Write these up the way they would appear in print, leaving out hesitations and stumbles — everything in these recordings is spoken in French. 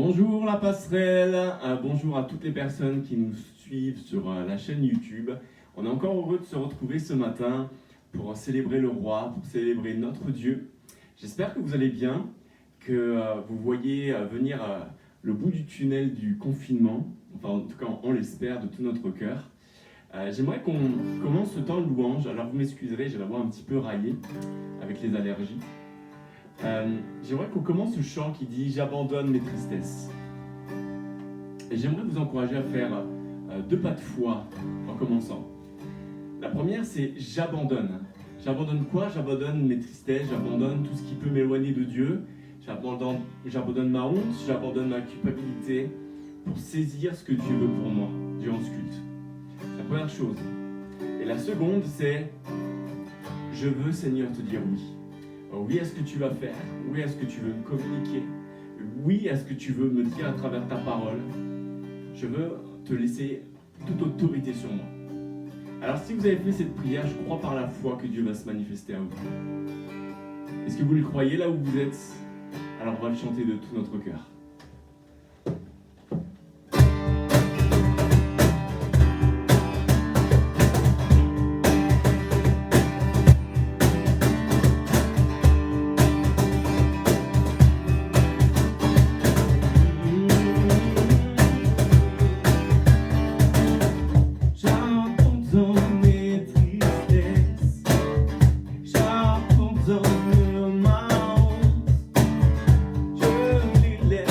Bonjour la passerelle, bonjour à toutes les personnes qui nous suivent sur la chaîne YouTube. On est encore heureux de se retrouver ce matin pour célébrer le roi, pour célébrer notre Dieu. J'espère que vous allez bien, que vous voyez venir le bout du tunnel du confinement, enfin en tout cas on l'espère de tout notre cœur. J'aimerais qu'on commence ce temps de louange, alors vous m'excuserez, j'ai la voix un petit peu raillée avec les allergies. J'aimerais qu'on commence ce chant qui dit « J'abandonne mes tristesses ». Et j'aimerais vous encourager à faire 2 pas de foi en commençant. La première, c'est « J'abandonne ». J'abandonne quoi? J'abandonne mes tristesses, j'abandonne tout ce qui peut m'éloigner de Dieu, j'abandonne ma honte, j'abandonne ma culpabilité pour saisir ce que Dieu veut pour moi durant ce culte. C'est la première chose. Et la seconde, c'est « Je veux, Seigneur, te dire oui ». Oui à ce que tu vas faire, oui à ce que tu veux me communiquer, oui à ce que tu veux me dire à travers ta parole. Je veux te laisser toute autorité sur moi. Alors si vous avez fait cette prière, je crois par la foi que Dieu va se manifester à vous. Est-ce que vous le croyez là où vous êtes? Alors on va le chanter de tout notre cœur. J'abandonne ma honte, je les laisse.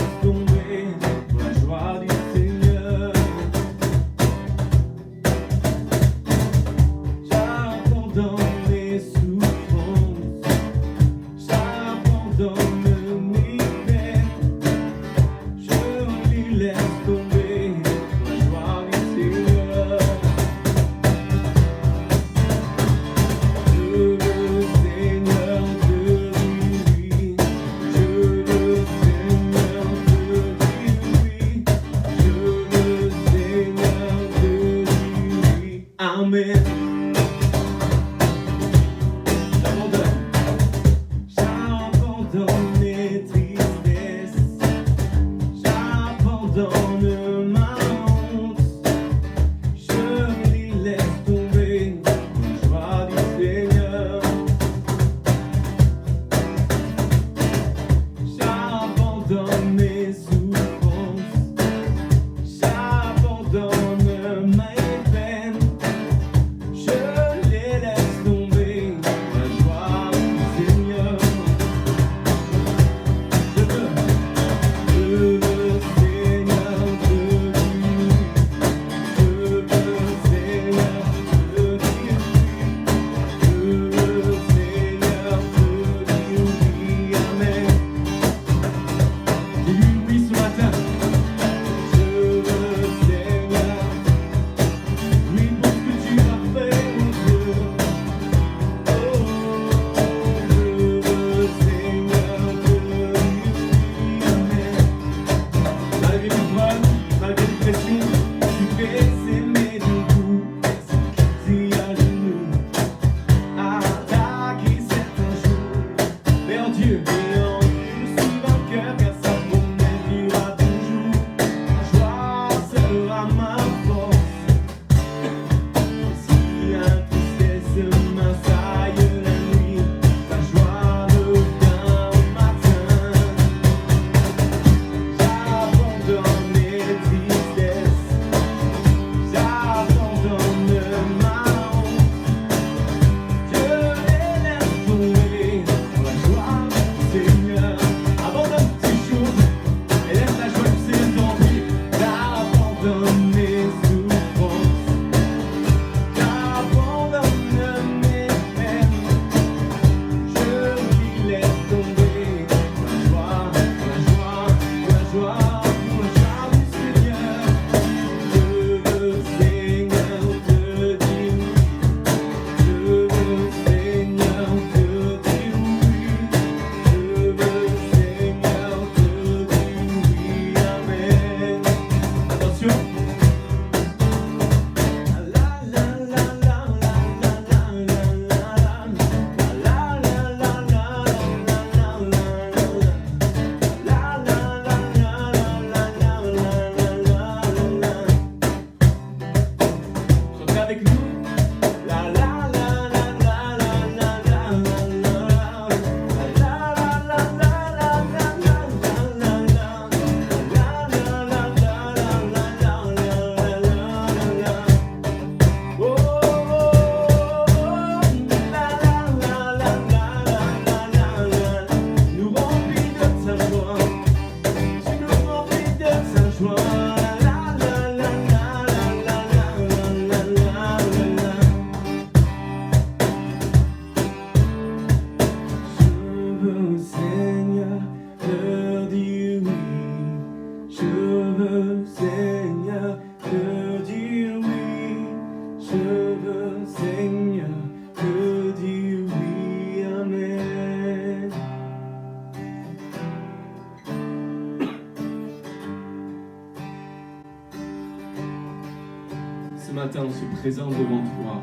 ce matin, on se présente devant toi,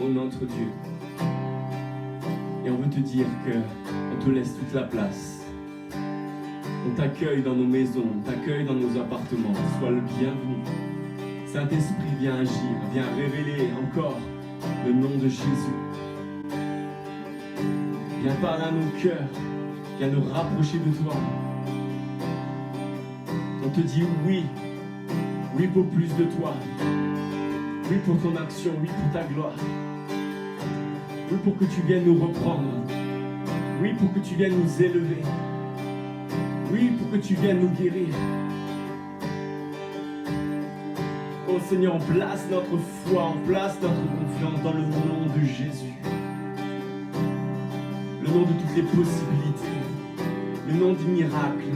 ô notre Dieu. Et on veut te dire qu'on te laisse toute la place. On t'accueille dans nos maisons, on t'accueille dans nos appartements. Sois le bienvenu. Saint-Esprit, viens agir, viens révéler encore le nom de Jésus. Viens parler à nos cœurs, viens nous rapprocher de toi. On te dit oui, oui pour plus de toi, oui pour ton action, oui pour ta gloire, oui pour que tu viennes nous reprendre, oui pour que tu viennes nous élever, oui pour que tu viennes nous guérir. Oh Seigneur, on place notre foi, on place notre confiance dans le nom de Jésus, le nom de toutes les possibilités, le nom du miracle.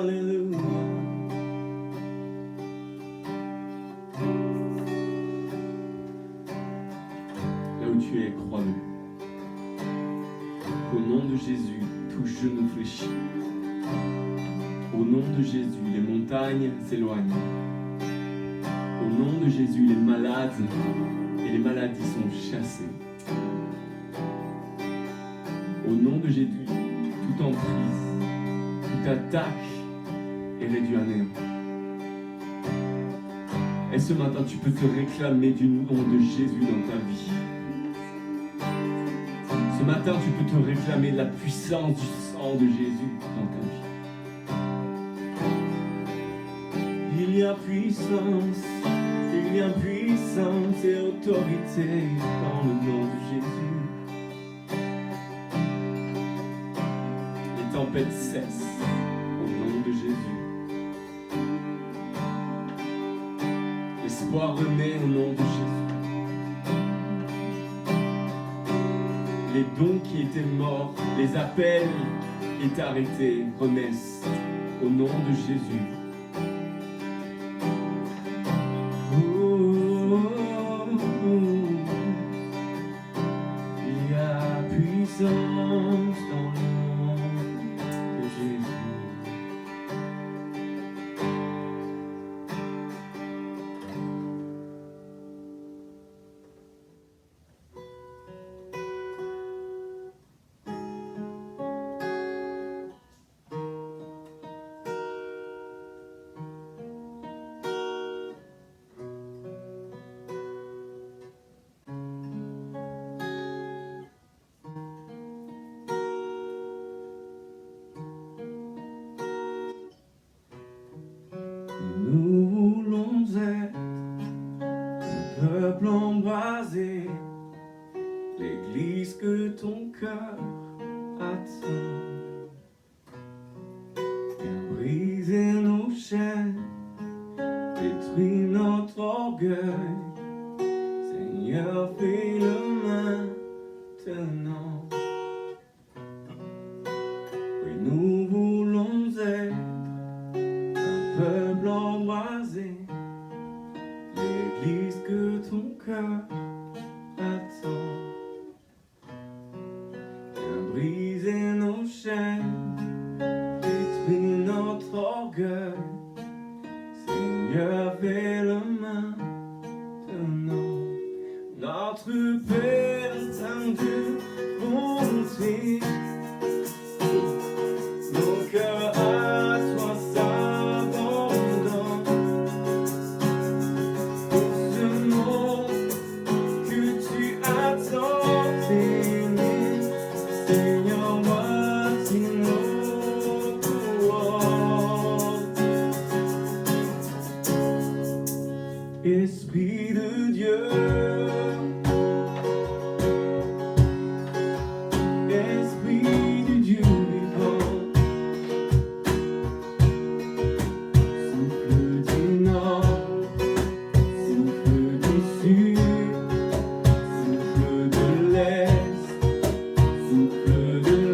Alléluia. Là où tu es, crois-le. Au nom de Jésus, tout genou fléchit. Au nom de Jésus, les montagnes s'éloignent. Au nom de Jésus, les malades et les maladies sont chassées. Au nom de Jésus, toute emprise, toute attaque est réduite à néant. Et ce matin, tu peux te réclamer du nom de Jésus dans ta vie. Ce matin, tu peux te réclamer de la puissance du sang de Jésus dans ta vie. Il y a puissance et autorité dans le nom de Jésus. Les tempêtes cessent au nom de Jésus. L'espoir renaît au nom de Jésus. Les dons qui étaient morts, les appels qui étaient arrêtés renaissent au nom de Jésus. Il y a puissance dans le nom de Jésus. Nous voulons être un peuple embrasé, l'église que ton cœur attend. Viens briser nos chaînes, détruire notre orgueil. Seigneur, fais-le maintenant. Oui, nous voulons être peuple embrasé, l'église que ton cœur attend. Viens briser nos chaînes, détruire notre orgueil. Seigneur, fais-le maintenant. Notre Père de bonté, nos cœurs à toi s'abandonnent. Pour ce monde que tu as tant aimé, Seigneur, voici nos louanges. Esprit de Dieu, Esprit du Dieu vivant, souffle du nord, souffle du sud, souffle de l'est, souffle de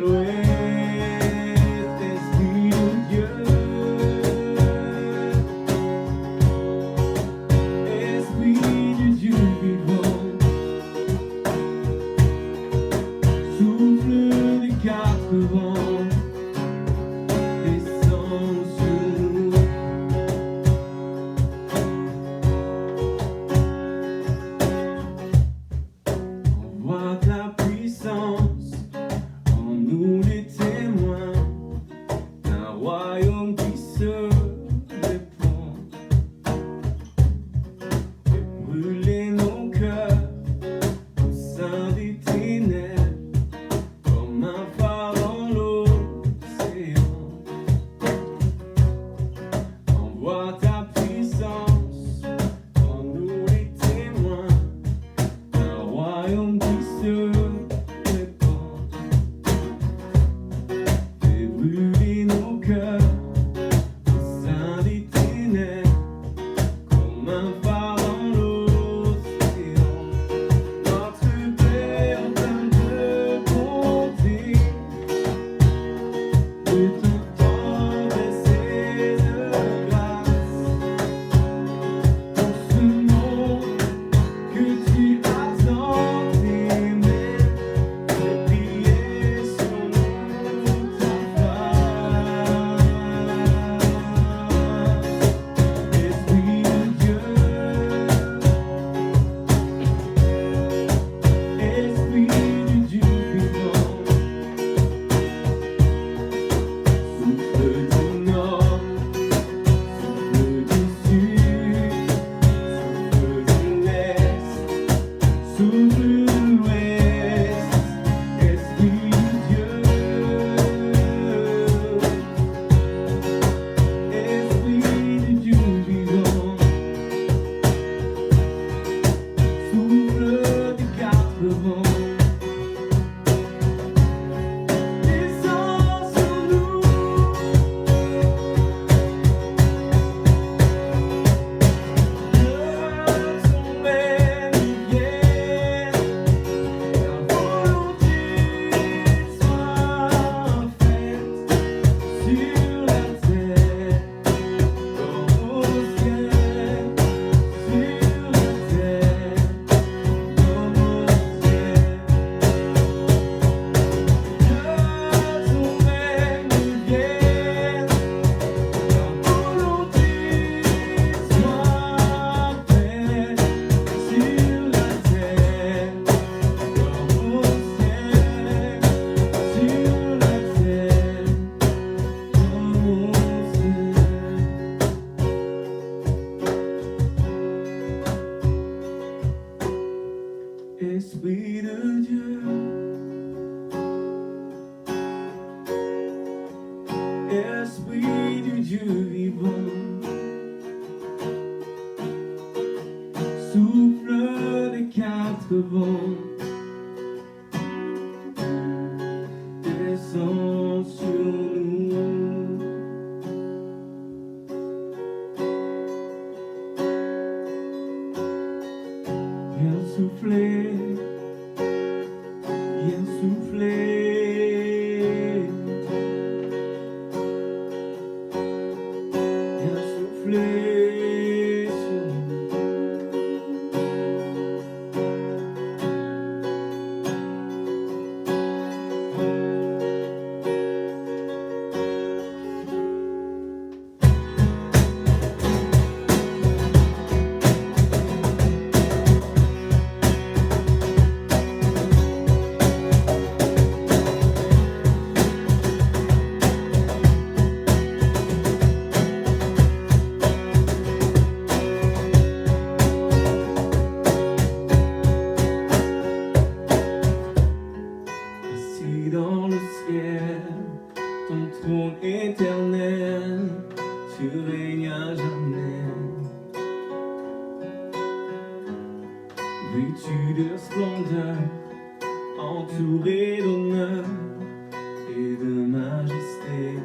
dans le ciel, ton trône éternel, tu règnes à jamais. Vêtu de splendeur, entouré d'honneur et de majesté,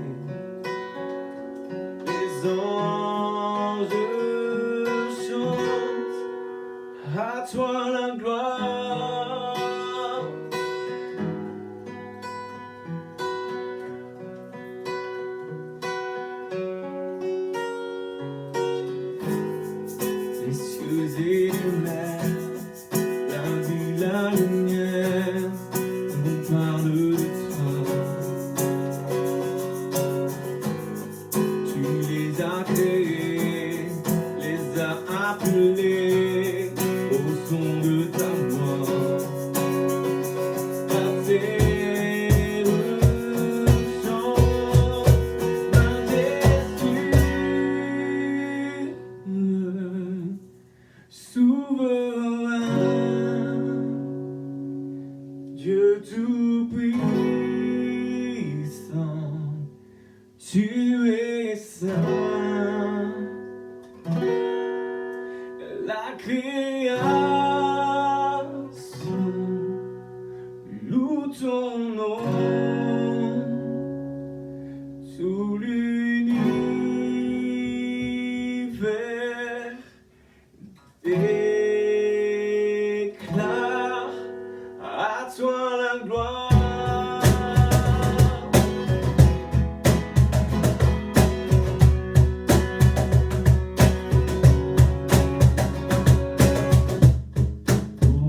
les anges chantent à toi la gloire. Les cieux et les mers, la vie, la lumière, nous parlent de toi. Tu les as créés, les as appelés au son de ta voix. La terre chante majestueux, souverain, Dieu tout-puissant, tu es saint. La création loue ton nom, tout l'univers déclare à toi la gloire.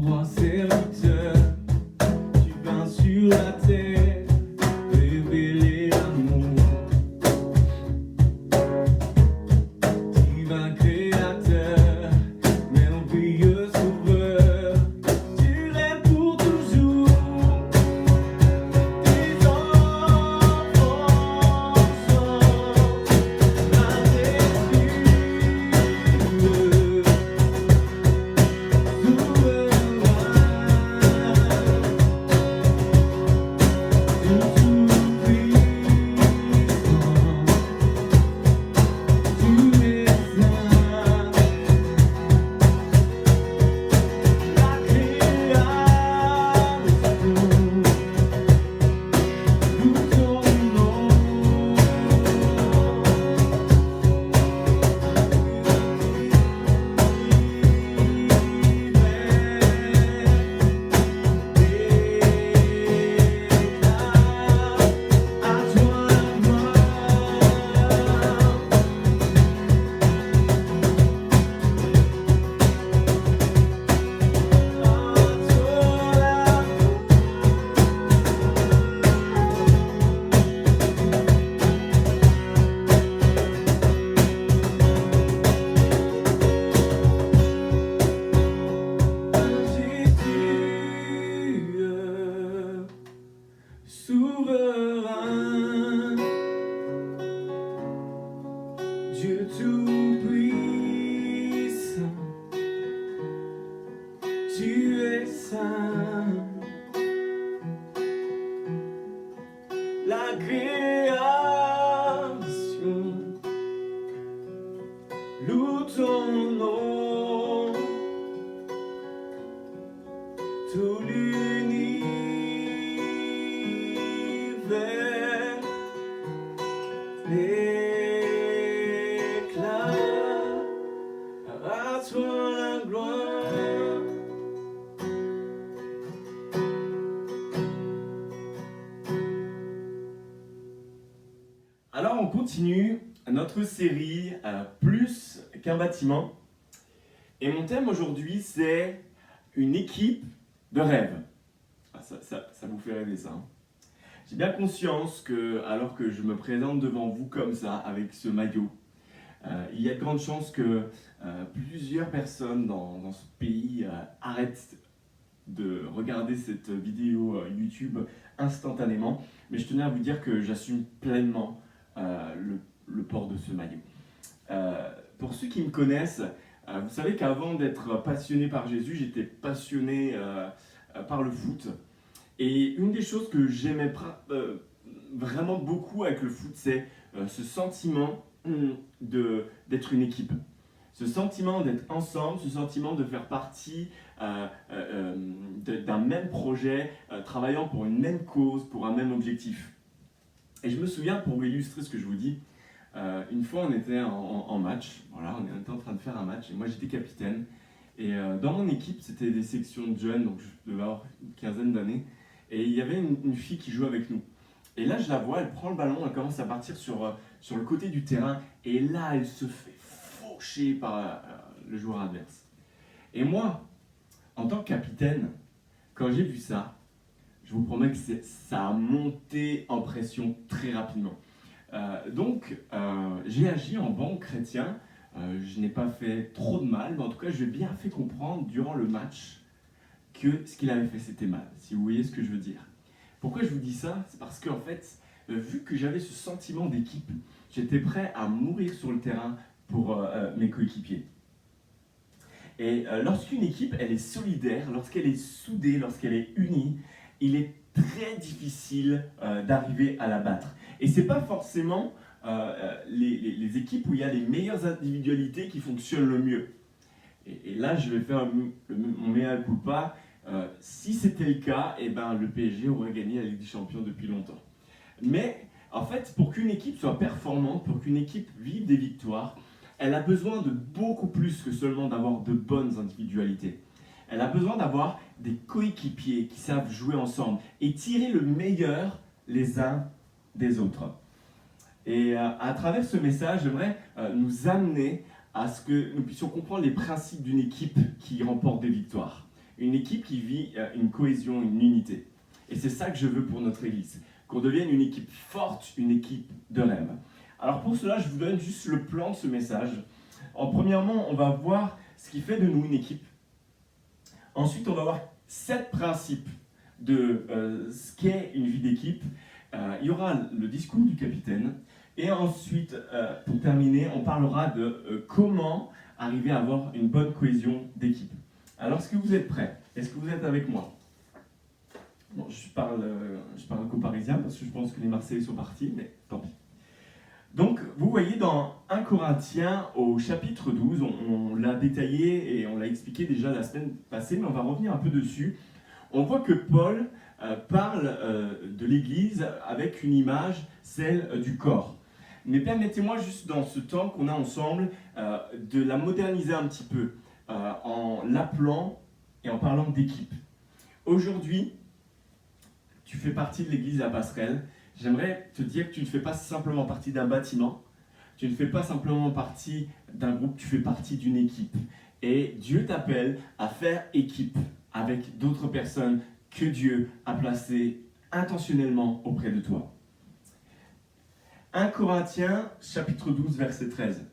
Roi serviteur, tu peins sur la terre, révéler l'amour. Divin créateur, merveilleux sauveur, tu règnes pour toujours. Tes enfants chantent majestueux, souverain, souverain, Dieu tout-puissant, tu es saint. La création loue ton nom, tout l'univers déclare à toi la gloire. Alors on continue notre série Plus qu'un bâtiment. Et mon thème aujourd'hui c'est une équipe de rêve. Ah, ça vous fait rêver ça, hein. J'ai bien conscience que, alors que je me présente devant vous comme ça, avec ce maillot, il y a de grandes chances que plusieurs personnes dans ce pays arrêtent de regarder cette vidéo YouTube instantanément. Mais je tenais à vous dire que j'assume pleinement le port de ce maillot. Pour ceux qui me connaissent, vous savez qu'avant d'être passionné par Jésus, j'étais passionné par le foot. Et une des choses que j'aimais vraiment beaucoup avec le foot, c'est ce sentiment d'être une équipe. Ce sentiment d'être ensemble, ce sentiment de faire partie d'un même projet, travaillant pour une même cause, pour un même objectif. Et je me souviens, pour vous illustrer ce que je vous dis, une fois on était en match, voilà, on était en train de faire un match, et moi j'étais capitaine. Et dans mon équipe, c'était des sections de jeunes, donc je devais avoir une quinzaine d'années, et il y avait une fille qui jouait avec nous. Et là, je la vois, elle prend le ballon, elle commence à partir sur le côté du terrain, et là, elle se fait faucher par le joueur adverse. Et moi, en tant que capitaine, quand j'ai vu ça, je vous promets que ça a monté en pression très rapidement. Donc, j'ai agi en bon chrétien. Je n'ai pas fait trop de mal, mais en tout cas, je lui ai bien fait comprendre durant le match que ce qu'il avait fait, c'était mal, si vous voyez ce que je veux dire. Pourquoi je vous dis ça? C'est parce qu'en fait, vu que j'avais ce sentiment d'équipe, j'étais prêt à mourir sur le terrain pour mes coéquipiers. Et lorsqu'une équipe, elle est solidaire, lorsqu'elle est soudée, lorsqu'elle est unie, il est très difficile d'arriver à la battre. Et ce n'est pas forcément les équipes où il y a les meilleures individualités qui fonctionnent le mieux. Et là, je vais faire mon mea culpa. Si c'était le cas, eh ben, le PSG aurait gagné la Ligue des Champions depuis longtemps. Mais en fait, pour qu'une équipe soit performante, pour qu'une équipe vive des victoires, elle a besoin de beaucoup plus que seulement d'avoir de bonnes individualités. Elle a besoin d'avoir des coéquipiers qui savent jouer ensemble et tirer le meilleur les uns des autres. Et à travers ce message, j'aimerais nous amener à ce que nous puissions comprendre les principes d'une équipe qui remporte des victoires. Une équipe qui vit une cohésion, une unité. Et c'est ça que je veux pour notre Église. Qu'on devienne une équipe forte, une équipe de rêve. Alors pour cela, je vous donne juste le plan de ce message. Premièrement, on va voir ce qui fait de nous une équipe. Ensuite, on va voir 7 principes de ce qu'est une vie d'équipe. Il y aura le discours du capitaine. Et ensuite, pour terminer, on parlera de comment arriver à avoir une bonne cohésion d'équipe. Alors, est-ce que vous êtes prêts? Est-ce que vous êtes avec moi? Bon, je parle qu'aux Parisiens parce que je pense que les Marseillais sont partis, mais tant pis. Donc, vous voyez dans 1 Corinthiens au chapitre 12, on l'a détaillé et on l'a expliqué déjà la semaine passée, mais on va revenir un peu dessus. On voit que Paul parle de l'Église avec une image, celle du corps. Mais permettez-moi juste dans ce temps qu'on a ensemble de la moderniser un petit peu en l'appelant et en parlant d'équipe. Aujourd'hui, tu fais partie de l'Église à Passerelle. J'aimerais te dire que tu ne fais pas simplement partie d'un bâtiment, tu ne fais pas simplement partie d'un groupe, tu fais partie d'une équipe. Et Dieu t'appelle à faire équipe avec d'autres personnes que Dieu a placées intentionnellement auprès de toi. 1 Corinthiens, chapitre 12, verset 13.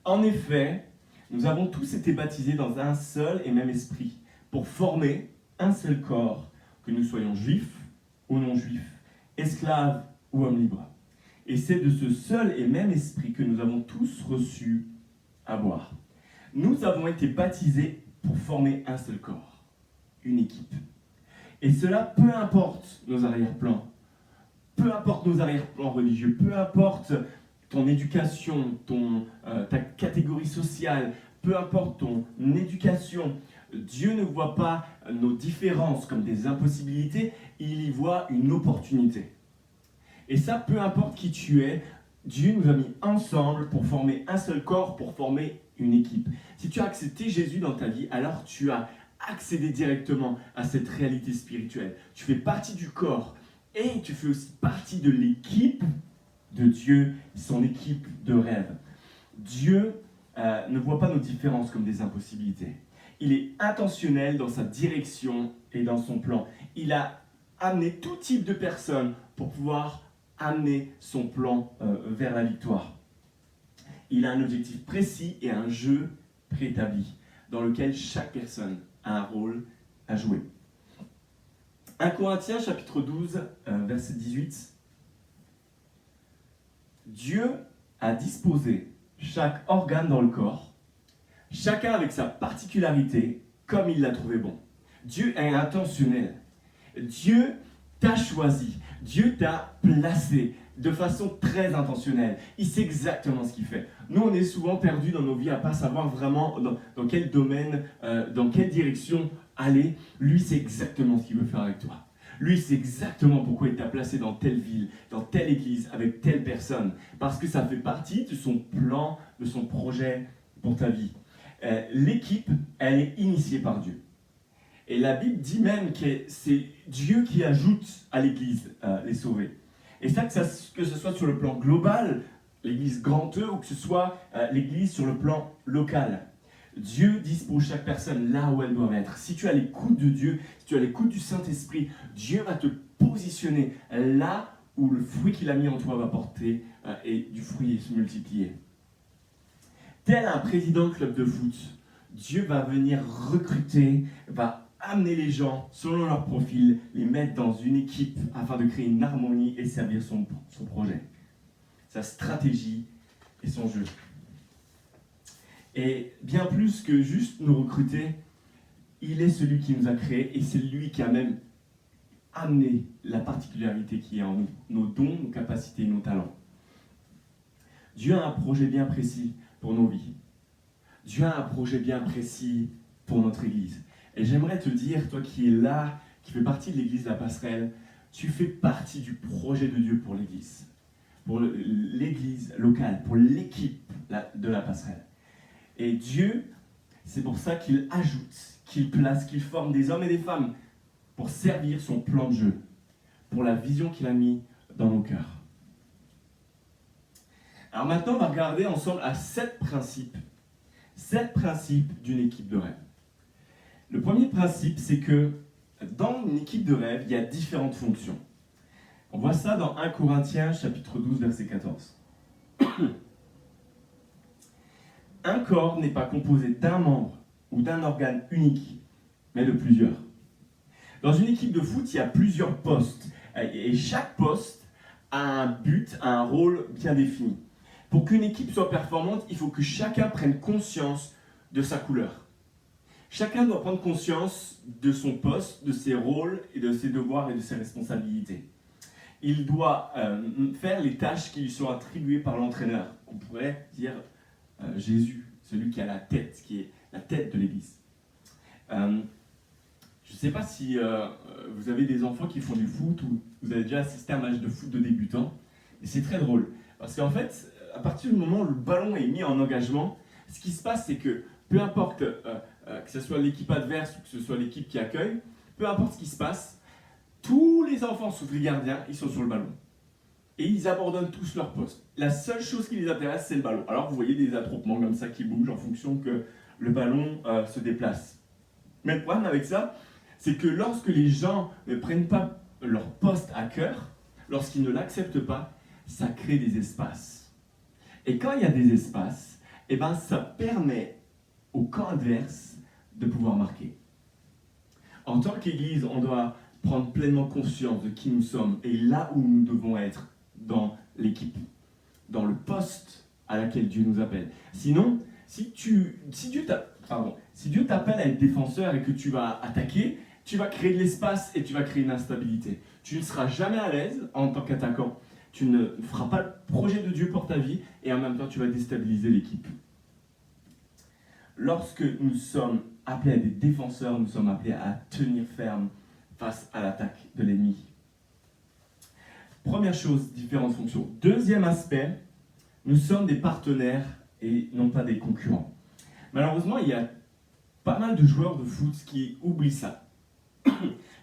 En effet, nous avons tous été baptisés dans un seul et même esprit, pour former un seul corps, que nous soyons juifs ou non-juifs, esclaves ou hommes libres. Et c'est de ce seul et même esprit que nous avons tous reçu à boire. Nous avons été baptisés pour former un seul corps, une équipe. Et cela, peu importe nos arrière-plans, peu importe nos arrière-plans religieux, peu importe ton éducation, ta catégorie sociale, peu importe ton éducation, Dieu ne voit pas nos différences comme des impossibilités, il y voit une opportunité. Et ça, peu importe qui tu es, Dieu nous a mis ensemble pour former un seul corps, pour former une équipe. Si tu as accepté Jésus dans ta vie, alors tu as accédé directement à cette réalité spirituelle. Tu fais partie du corps et tu fais aussi partie de l'équipe de Dieu, son équipe de rêve. Dieu ne voit pas nos différences comme des impossibilités. Il est intentionnel dans sa direction et dans son plan. Il a amené tout type de personnes pour pouvoir amener son plan vers la victoire. Il a un objectif précis et un jeu préétabli dans lequel chaque personne a un rôle à jouer. 1 Corinthiens chapitre 12, verset 18. Dieu a disposé chaque organe dans le corps, chacun avec sa particularité, comme il l'a trouvé bon. Dieu est intentionnel. Dieu t'a choisi. Dieu t'a placé de façon très intentionnelle. Il sait exactement ce qu'il fait. Nous, on est souvent perdus dans nos vies à ne pas savoir vraiment dans quel domaine, dans quelle direction aller. Lui, c'est exactement ce qu'il veut faire avec toi. Lui, c'est exactement pourquoi il t'a placé dans telle ville, dans telle église, avec telle personne. Parce que ça fait partie de son plan, de son projet pour ta vie. L'équipe, elle est initiée par Dieu. Et la Bible dit même que c'est Dieu qui ajoute à l'église les sauvés. Et ça, que ce soit sur le plan global, l'église grand E, ou que ce soit l'église sur le plan local. Dieu dispose chaque personne là où elle doit être. Si tu as l'écoute de Dieu, si tu as l'écoute du Saint-Esprit, Dieu va te positionner là où le fruit qu'il a mis en toi va porter et du fruit et se multiplier. Tel un président de club de foot, Dieu va venir recruter, va amener les gens selon leur profil, les mettre dans une équipe afin de créer une harmonie et servir son projet, sa stratégie et son jeu. Et bien plus que juste nous recruter, il est celui qui nous a créés et c'est lui qui a même amené la particularité qui est en nous, nos dons, nos capacités, nos talents. Dieu a un projet bien précis pour nos vies. Dieu a un projet bien précis pour notre Église. Et j'aimerais te dire, toi qui es là, qui fais partie de l'Église de la Passerelle, tu fais partie du projet de Dieu pour l'Église. Pour l'Église locale, pour l'équipe de la Passerelle. Et Dieu, c'est pour ça qu'il ajoute, qu'il place, qu'il forme des hommes et des femmes pour servir son plan de jeu, pour la vision qu'il a mis dans nos cœurs. Alors maintenant, on va regarder ensemble à 7 principes d'une équipe de rêve. Le premier principe, c'est que dans une équipe de rêve, il y a différentes fonctions. On voit ça dans 1 Corinthiens, chapitre 12, verset 14. Un corps n'est pas composé d'un membre ou d'un organe unique, mais de plusieurs. Dans une équipe de foot, il y a plusieurs postes. Et chaque poste a un but, a un rôle bien défini. Pour qu'une équipe soit performante, il faut que chacun prenne conscience de sa couleur. Chacun doit prendre conscience de son poste, de ses rôles, et de ses devoirs et de ses responsabilités. Il doit faire les tâches qui lui sont attribuées par l'entraîneur. On pourrait dire Jésus, celui qui a la tête, qui est la tête de l'Église. Je ne sais pas si vous avez des enfants qui font du foot ou vous avez déjà assisté à un match de foot de débutants. Et c'est très drôle. Parce qu'en fait, à partir du moment où le ballon est mis en engagement, ce qui se passe, c'est que peu importe que ce soit l'équipe adverse ou que ce soit l'équipe qui accueille, peu importe ce qui se passe, tous les enfants, sauf les gardiens, ils sont sur le ballon. Et ils abandonnent tous leur poste. La seule chose qui les intéresse, c'est le ballon. Alors vous voyez des attroupements comme ça qui bougent en fonction que le ballon se déplace. Mais le problème avec ça, c'est que lorsque les gens ne prennent pas leur poste à cœur, lorsqu'ils ne l'acceptent pas, ça crée des espaces. Et quand il y a des espaces, eh ben, ça permet au camp adverse de pouvoir marquer. En tant qu'Église, on doit prendre pleinement conscience de qui nous sommes et là où nous devons être dans l'équipe, dans le poste à laquelle Dieu nous appelle. Sinon, si Dieu t'appelle à être défenseur et que tu vas attaquer, tu vas créer de l'espace et tu vas créer une instabilité. Tu ne seras jamais à l'aise en tant qu'attaquant. Tu ne feras pas le projet de Dieu pour ta vie et en même temps tu vas déstabiliser l'équipe. Lorsque nous sommes appelés à des défenseurs, nous sommes appelés à tenir ferme face à l'attaque de l'ennemi. Première chose, différentes fonctions. Deuxième aspect, nous sommes des partenaires et non pas des concurrents. Malheureusement, il y a pas mal de joueurs de foot qui oublient ça,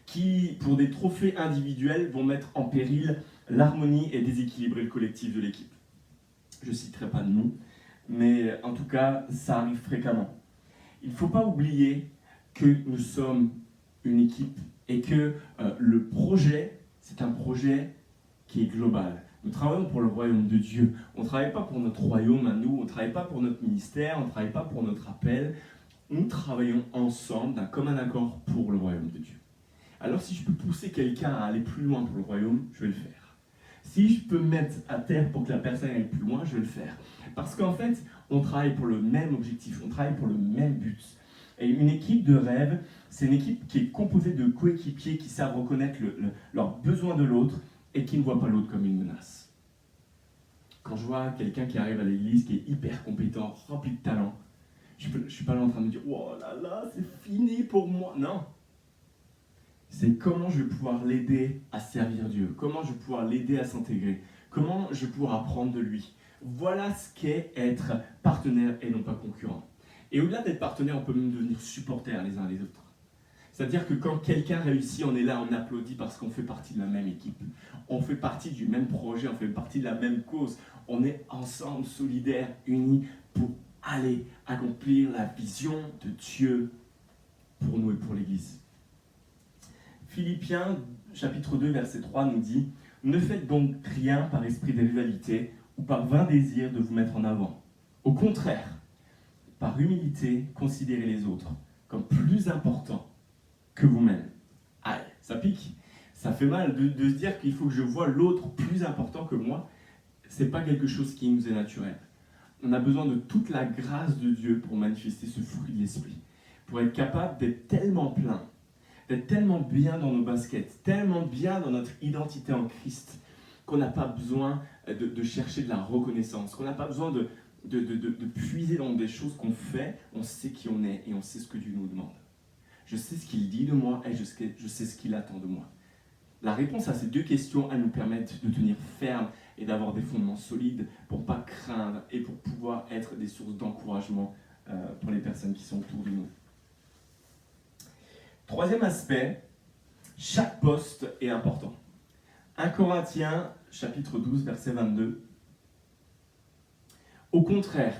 qui, pour des trophées individuels, vont mettre en péril l'harmonie et déséquilibrer le collectif de l'équipe. Je ne citerai pas de nom, mais en tout cas, ça arrive fréquemment. Il ne faut pas oublier que nous sommes une équipe et que le projet, c'est un projet qui est global. Nous travaillons pour le royaume de Dieu. On ne travaille pas pour notre royaume à nous, on ne travaille pas pour notre ministère, on ne travaille pas pour notre appel. Nous travaillons ensemble d'un commun accord pour le royaume de Dieu. Alors si je peux pousser quelqu'un à aller plus loin pour le royaume, je vais le faire. Si je peux me mettre à terre pour que la personne aille plus loin, je vais le faire. Parce qu'en fait, on travaille pour le même objectif, on travaille pour le même but. Et une équipe de rêve, c'est une équipe qui est composée de coéquipiers qui savent reconnaître leurs besoins de l'autre et qui ne voient pas l'autre comme une menace. Quand je vois quelqu'un qui arrive à l'église, qui est hyper compétent, rempli de talent, je ne suis pas là en train de me dire « Oh là là, c'est fini pour moi !» Non. C'est comment je vais pouvoir l'aider à servir Dieu, comment je vais pouvoir l'aider à s'intégrer, comment je vais pouvoir apprendre de lui. Voilà ce qu'est être partenaire et non pas concurrent. Et au-delà d'être partenaire, on peut même devenir supporter les uns les autres. C'est-à-dire que quand quelqu'un réussit, on est là, on applaudit parce qu'on fait partie de la même équipe. On fait partie du même projet, on fait partie de la même cause. On est ensemble, solidaires, unis pour aller accomplir la vision de Dieu pour nous et pour l'Église. Philippiens, chapitre 2, verset 3 nous dit « Ne faites donc rien par esprit de rivalité ou par vain désir de vous mettre en avant. Au contraire, par humilité, considérez les autres comme plus importants que vous-même. » Ah, ça pique. Ça fait mal de se dire qu'il faut que je vois l'autre plus important que moi. Ce n'est pas quelque chose qui nous est naturel. On a besoin de toute la grâce de Dieu pour manifester ce fruit de l'esprit, pour être capable d'être tellement plein, d'être tellement bien dans nos baskets, tellement bien dans notre identité en Christ, qu'on n'a pas besoin de chercher de la reconnaissance, qu'on n'a pas besoin de puiser dans des choses qu'on fait. On sait qui on est et on sait ce que Dieu nous demande. Je sais ce qu'il dit de moi et je sais ce qu'il attend de moi. La réponse à ces deux questions, elle nous permet de tenir ferme et d'avoir des fondements solides pour ne pas craindre et pour pouvoir être des sources d'encouragement pour les personnes qui sont autour de nous. Troisième aspect, chaque poste est important. 1 Corinthiens, chapitre 12, verset 22. Au contraire,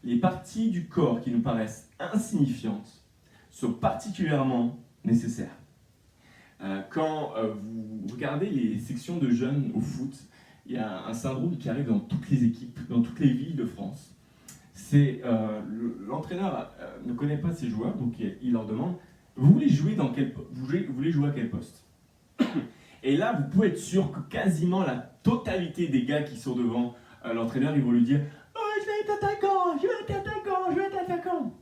les parties du corps qui nous paraissent insignifiantes sont particulièrement nécessaires. Quand vous regardez les sections de jeunes au foot, il y a un syndrome qui arrive dans toutes les équipes, dans toutes les villes de France. C'est l'entraîneur ne connaît pas ses joueurs, donc il leur demande « Vous voulez jouer à quel poste ?» Et là, vous pouvez être sûr que quasiment la totalité des gars qui sont devant l'entraîneur, ils vont lui dire « Oh, je vais être attaquant, je vais être attaquant, je vais être attaquant !»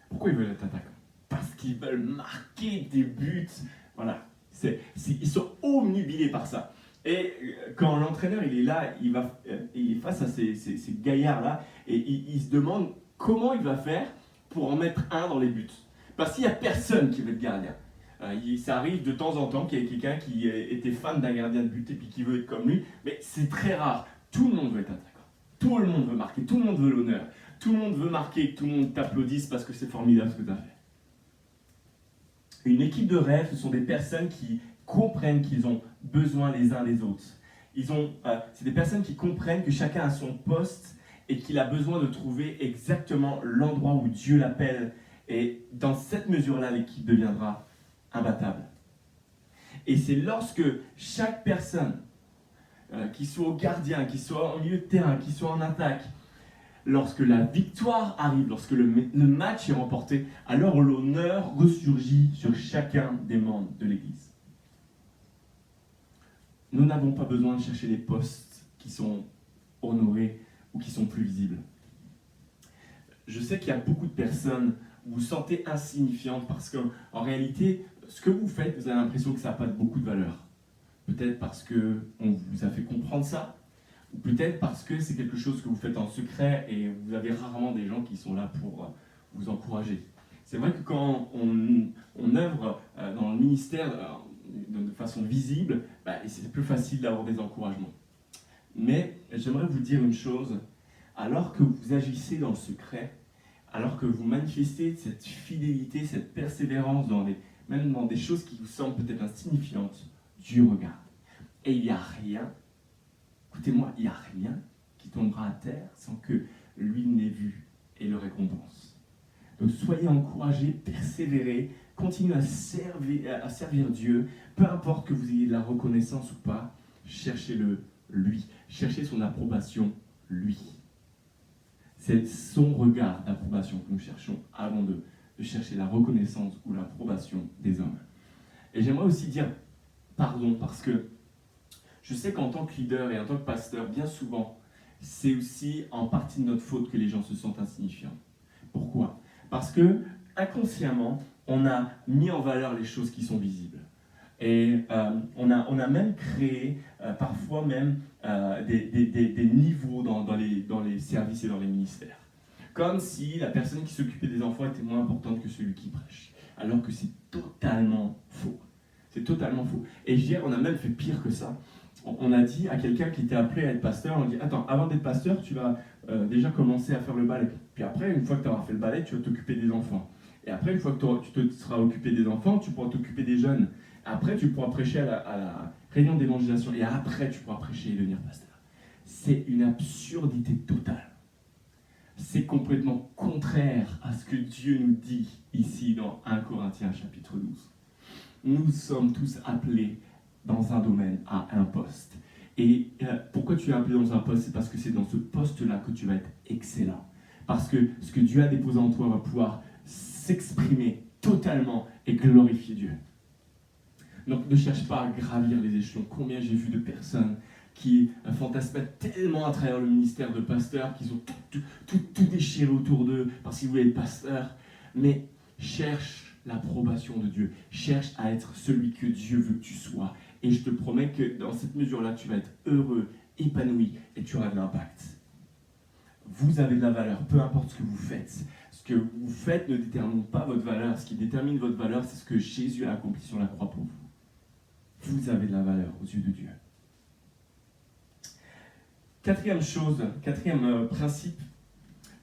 Pourquoi ils veulent être attaquants? Parce qu'ils veulent marquer des buts. Voilà, ils sont omnubilés par ça. Et quand l'entraîneur il est là, il est face à ces gaillards-là, et il se demande comment il va faire pour en mettre un dans les buts. Parce qu'il n'y a personne qui veut être gardien. Ça arrive de temps en temps qu'il y ait quelqu'un qui était fan d'un gardien de but et puis qui veut être comme lui, mais c'est très rare. Tout le monde veut être attaquant. Tout le monde veut marquer, tout le monde veut l'honneur. Tout le monde veut marquer, que tout le monde t'applaudisse parce que c'est formidable ce que tu as fait. Une équipe de rêve, ce sont des personnes qui comprennent qu'ils ont besoin les uns des autres. C'est des personnes qui comprennent que chacun a son poste et qu'il a besoin de trouver exactement l'endroit où Dieu l'appelle. Et dans cette mesure-là, l'équipe deviendra imbattable. Et c'est lorsque chaque personne, qui soit au gardien, qui soit en milieu de terrain, qui soit en attaque, lorsque la victoire arrive, lorsque le match est remporté, alors l'honneur ressurgit sur chacun des membres de l'Église. Nous n'avons pas besoin de chercher des postes qui sont honorés ou qui sont plus visibles. Je sais qu'il y a beaucoup de personnes où vous vous sentez insignifiante parce qu'en réalité, ce que vous faites, vous avez l'impression que ça n'a pas beaucoup de valeur. Peut-être parce qu'on vous a fait comprendre ça, ou peut-être parce que c'est quelque chose que vous faites en secret et vous avez rarement des gens qui sont là pour vous encourager. C'est vrai que quand on œuvre dans le ministère de façon visible, c'est plus facile d'avoir des encouragements. Mais j'aimerais vous dire une chose, alors que vous agissez dans le secret, alors que vous manifestez cette fidélité, cette persévérance même dans des choses qui vous semblent peut-être insignifiantes, Dieu regarde. Et il n'y a rien, écoutez-moi, il n'y a rien qui tombera à terre sans que lui ne l'ait vu et le récompense. Donc soyez encouragés, persévérez, continuez à servir Dieu, peu importe que vous ayez de la reconnaissance ou pas, cherchez-le lui, cherchez son approbation lui. C'est son regard d'approbation que nous cherchons avant de chercher la reconnaissance ou l'approbation des hommes. Et j'aimerais aussi dire pardon parce que je sais qu'en tant que leader et en tant que pasteur, bien souvent, c'est aussi en partie de notre faute que les gens se sentent insignifiants. Pourquoi? Parce que inconsciemment, on a mis en valeur les choses qui sont visibles. Et on a même créé, parfois même, des niveaux dans les services et dans les ministères. Comme si la personne qui s'occupait des enfants était moins importante que celui qui prêche. Alors que c'est totalement faux. C'est totalement faux. Et hier, on a même fait pire que ça. On a dit à quelqu'un qui était appelé à être pasteur, on dit, attends, avant d'être pasteur, tu vas déjà commencer à faire le balai. Puis après, une fois que tu auras fait le balai, tu vas t'occuper des enfants. Et après, une fois que tu te seras occupé des enfants, tu pourras t'occuper des jeunes. Après, tu pourras prêcher à la réunion d'évangélisation. Et après, tu pourras prêcher et devenir pasteur. C'est une absurdité totale. C'est complètement contraire à ce que Dieu nous dit ici dans 1 Corinthiens chapitre 12. Nous sommes tous appelés dans un domaine à un poste. Et pourquoi tu es appelé dans un poste? C'est parce que c'est dans ce poste-là que tu vas être excellent. Parce que ce que Dieu a déposé en toi va pouvoir s'exprimer totalement et glorifier Dieu. Donc ne cherche pas à gravir les échelons. Combien j'ai vu de personnes qui fantasment tellement à travers le ministère de pasteur qu'ils ont tout déchiré autour d'eux parce qu'ils voulaient être pasteurs. Mais cherche l'approbation de Dieu. Cherche à être celui que Dieu veut que tu sois. Et je te promets que dans cette mesure-là, tu vas être heureux, épanoui et tu auras de l'impact. Vous avez de la valeur, peu importe ce que vous faites. Ce que vous faites ne détermine pas votre valeur. Ce qui détermine votre valeur, c'est ce que Jésus a accompli sur la croix pour vous. Vous avez de la valeur aux yeux de Dieu. Quatrième principe,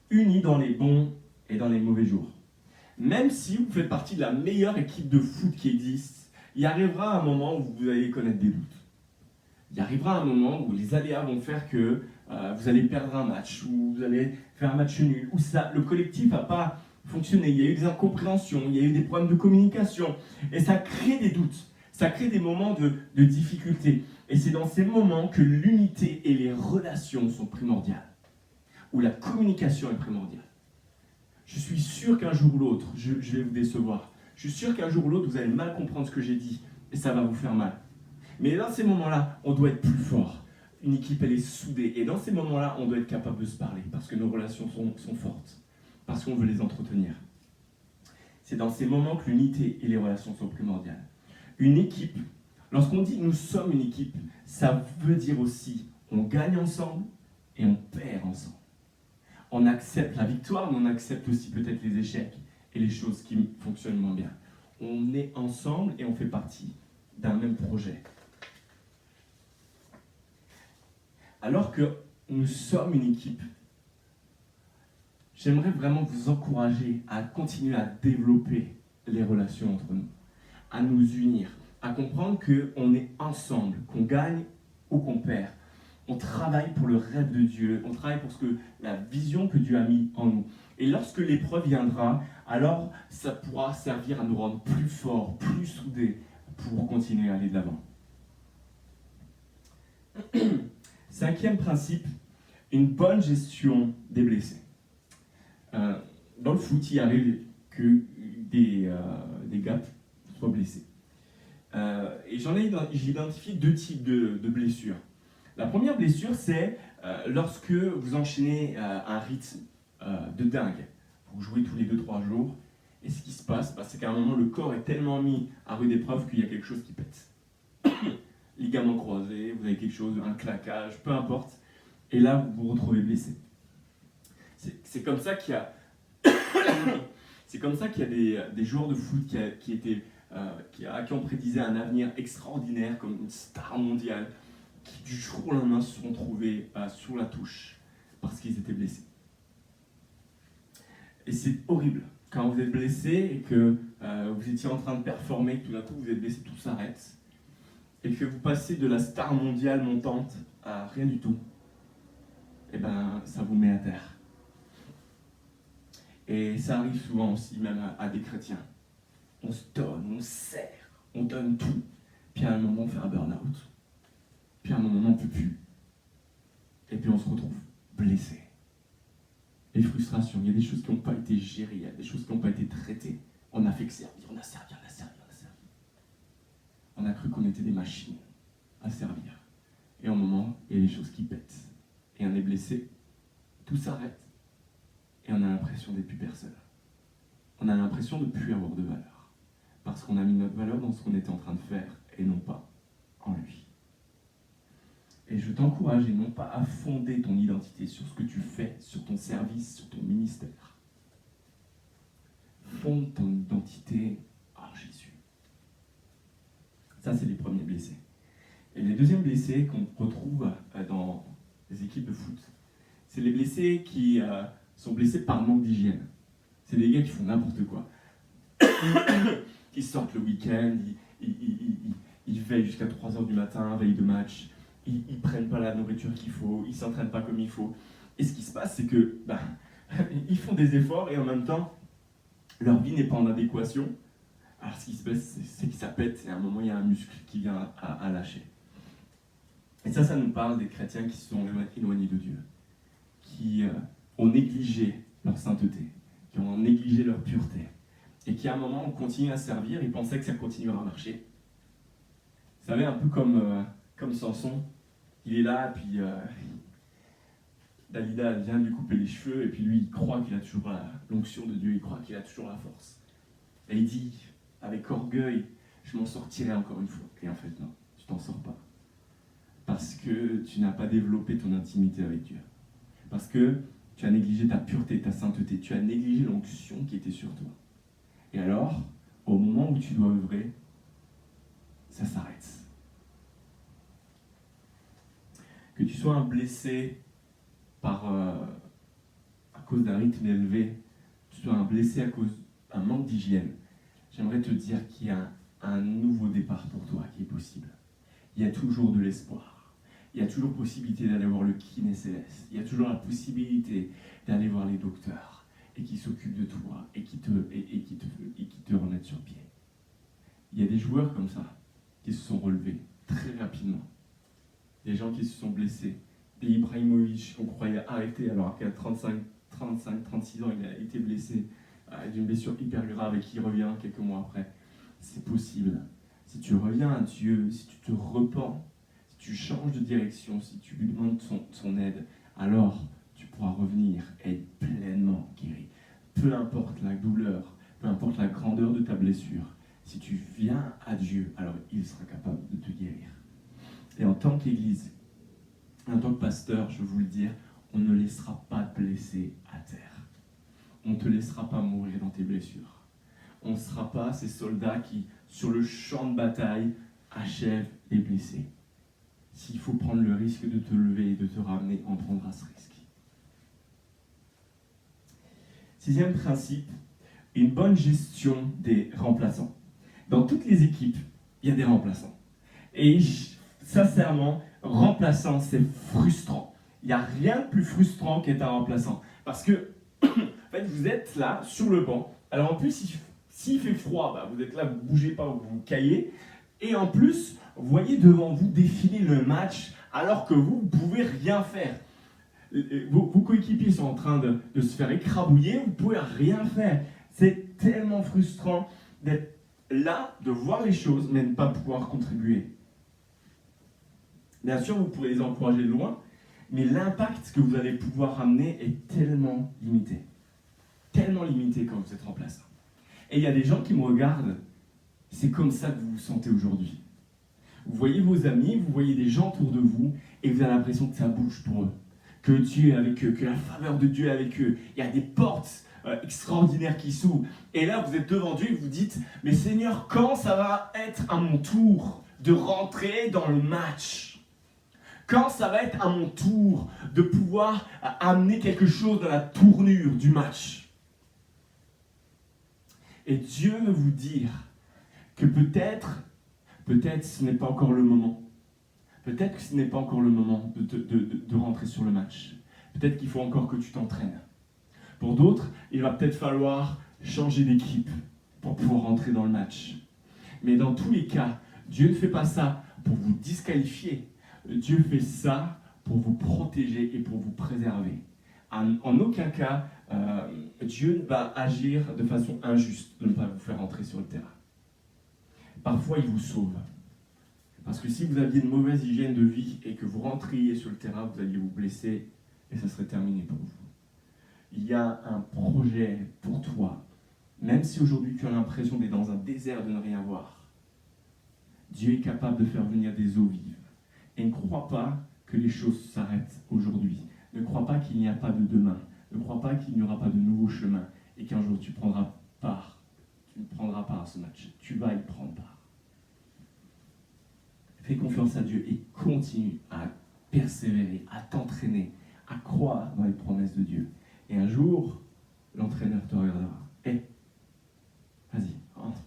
unis dans les bons et dans les mauvais jours. Même si vous faites partie de la meilleure équipe de foot qui existe, il arrivera un moment où vous allez connaître des doutes. Il arrivera un moment où les aléas vont faire que vous allez perdre un match, ou vous allez faire un match nul, où le collectif n'a pas fonctionné, il y a eu des incompréhensions, il y a eu des problèmes de communication, et ça crée des doutes, ça crée des moments de difficulté. Et c'est dans ces moments que l'unité et les relations sont primordiales, où la communication est primordiale. Je suis sûr qu'un jour ou l'autre, je vais vous décevoir. Je suis sûr qu'un jour ou l'autre, vous allez mal comprendre ce que j'ai dit, et ça va vous faire mal. Mais dans ces moments-là, on doit être plus fort. Une équipe, elle est soudée. Et dans ces moments-là, on doit être capable de se parler, parce que nos relations sont fortes, parce qu'on veut les entretenir. C'est dans ces moments que l'unité et les relations sont primordiales. Une équipe, lorsqu'on dit « nous sommes une équipe », ça veut dire aussi on gagne ensemble et on perd ensemble. On accepte la victoire, mais on accepte aussi peut-être les échecs et les choses qui fonctionnent moins bien. On est ensemble et on fait partie d'un même projet. Alors que nous sommes une équipe, j'aimerais vraiment vous encourager à continuer à développer les relations entre nous, à nous unir, à comprendre qu'on est ensemble, qu'on gagne ou qu'on perd. On travaille pour le rêve de Dieu, on travaille pour la vision que Dieu a mis en nous. Et lorsque l'épreuve viendra, alors ça pourra servir à nous rendre plus forts, plus soudés, pour continuer à aller de l'avant. Cinquième principe, une bonne gestion des blessés. Dans le foot, il arrive que des gars soient blessés. Et j'ai identifié deux types de blessures. La première blessure, c'est lorsque vous enchaînez un rythme de dingue. Vous jouez tous les 2-3 jours, et ce qui se passe, c'est qu'à un moment, le corps est tellement mis à rude épreuve qu'il y a quelque chose qui pète. Ligament croisé, vous avez quelque chose, un claquage, peu importe, et là, vous vous retrouvez blessé. C'est comme ça qu'il y a des joueurs de foot qui ont prédisé un avenir extraordinaire, comme une star mondiale, qui du jour au lendemain se sont trouvés sur la touche parce qu'ils étaient blessés. Et c'est horrible. Quand vous êtes blessé et que vous étiez en train de performer, que tout d'un coup vous êtes blessé, tout s'arrête, et que vous passez de la star mondiale montante à rien du tout, et ben ça vous met à terre. Et ça arrive souvent aussi même à des chrétiens. On se donne, on serre, on donne tout, puis à un moment on fait un burn-out. Puis à un moment, on ne peut plus. Et puis on se retrouve blessé. Les frustrations, il y a des choses qui n'ont pas été gérées, il y a des choses qui n'ont pas été traitées. On a fait que servir, on a servi. On a cru qu'on était des machines à servir. Et au moment, il y a des choses qui pètent. Et on est blessé, tout s'arrête. Et on a l'impression d'être plus personne. on a l'impression de ne plus avoir de valeur. Parce qu'on a mis notre valeur dans ce qu'on était en train de faire et non pas en lui. Et je t'encourage, et non pas à fonder ton identité sur ce que tu fais, sur ton service, sur ton ministère. Fonde ton identité en Jésus. Ça, c'est les premiers blessés. Et les deuxièmes blessés qu'on retrouve dans les équipes de foot, c'est les blessés qui sont blessés par manque d'hygiène. C'est des gars qui font n'importe quoi. Qui sortent le week-end, ils veillent jusqu'à 3h du matin, veille de match, ils prennent pas la nourriture qu'il faut, ils s'entraînent pas comme il faut. Et ce qui se passe, c'est que ils font des efforts et en même temps, leur vie n'est pas en adéquation. Alors ce qui se passe, c'est que ça pète et à un moment, il y a un muscle qui vient à lâcher. Et ça nous parle des chrétiens qui se sont éloignés de Dieu, qui ont négligé leur sainteté, qui ont négligé leur pureté, et qui à un moment ont continué à servir, ils pensaient que ça continuera à marcher. Vous savez, un peu comme Samson, il est là, puis Dalida vient de lui couper les cheveux, et puis lui, il croit qu'il a toujours l'onction de Dieu, il croit qu'il a toujours la force. Et il dit, avec orgueil, je m'en sortirai encore une fois. Et en fait, non, tu t'en sors pas. Parce que tu n'as pas développé ton intimité avec Dieu. Parce que tu as négligé ta pureté, ta sainteté, tu as négligé l'onction qui était sur toi. Et alors, au moment où tu dois œuvrer, ça s'arrête. Que tu sois un blessé à cause d'un rythme élevé, que tu sois un blessé à cause d'un manque d'hygiène, j'aimerais te dire qu'il y a un nouveau départ pour toi qui est possible. Il y a toujours de l'espoir. Il y a toujours possibilité d'aller voir le kiné céleste. Il y a toujours la possibilité d'aller voir les docteurs et qui s'occupent de toi et qui te remettent sur pied. Il y a des joueurs comme ça qui se sont relevés très rapidement. Des gens qui se sont blessés. Des Ibrahimovic qu'on croyait arrêter alors qu'à 35, 36 ans, il a été blessé d'une blessure hyper grave et qui revient quelques mois après. C'est possible. Si tu reviens à Dieu, si tu te repens, si tu changes de direction, si tu lui demandes son aide, alors tu pourras revenir et être pleinement guéri. Peu importe la douleur, peu importe la grandeur de ta blessure, si tu viens à Dieu, alors il sera capable de te guérir. Et en tant qu'Église, en tant que pasteur, je veux vous le dire, on ne laissera pas te blesser à terre. On ne te laissera pas mourir dans tes blessures. On ne sera pas ces soldats qui, sur le champ de bataille, achèvent les blessés. S'il faut prendre le risque de te lever et de te ramener, on prendra ce risque. Sixième principe, une bonne gestion des remplaçants. Dans toutes les équipes, il y a des remplaçants. Et sincèrement, remplaçant, c'est frustrant. Il n'y a rien de plus frustrant qu'être un remplaçant. Parce que, en fait, vous êtes là, sur le banc. Alors en plus, s'il fait froid, vous êtes là, vous ne bougez pas, vous vous caillez. Et en plus, vous voyez devant vous défiler le match alors que vous ne pouvez rien faire. Vos coéquipiers sont en train de se faire écrabouiller, vous ne pouvez rien faire. C'est tellement frustrant d'être là, de voir les choses, mais de ne pas pouvoir contribuer. Bien sûr, vous pourrez les encourager de loin, mais l'impact que vous allez pouvoir amener est tellement limité. Tellement limité quand vous êtes remplaçant. Et il y a des gens qui me regardent, c'est comme ça que vous vous sentez aujourd'hui. Vous voyez vos amis, vous voyez des gens autour de vous, et vous avez l'impression que ça bouge pour eux. Que Dieu est avec eux, que la faveur de Dieu est avec eux. Il y a des portes extraordinaires qui s'ouvrent. Et là, vous êtes devant Dieu et vous dites, mais Seigneur, quand ça va être à mon tour de rentrer dans le match ? Quand ça va être à mon tour de pouvoir amener quelque chose dans la tournure du match ? Et Dieu veut vous dire que peut-être ce n'est pas encore le moment. Peut-être que ce n'est pas encore le moment de rentrer sur le match. Peut-être qu'il faut encore que tu t'entraînes. Pour d'autres, il va peut-être falloir changer d'équipe pour pouvoir rentrer dans le match. Mais dans tous les cas, Dieu ne fait pas ça pour vous disqualifier. Dieu fait ça pour vous protéger et pour vous préserver. En aucun cas, Dieu ne va agir de façon injuste de ne pas vous faire rentrer sur le terrain. Parfois, il vous sauve. Parce que si vous aviez une mauvaise hygiène de vie et que vous rentriez sur le terrain, vous alliez vous blesser et ça serait terminé pour vous. Il y a un projet pour toi même si aujourd'hui tu as l'impression d'être dans un désert de ne rien voir, Dieu est capable de faire venir des eaux vives. Et ne crois pas que les choses s'arrêtent aujourd'hui. Ne crois pas qu'il n'y a pas de demain. Ne crois pas qu'il n'y aura pas de nouveaux chemins et qu'un jour tu prendras part. Tu ne prendras part à ce match. Tu vas y prendre part. Fais confiance à Dieu et continue à persévérer, à t'entraîner, à croire dans les promesses de Dieu. Et un jour, l'entraîneur te regardera. Vas-y, entre.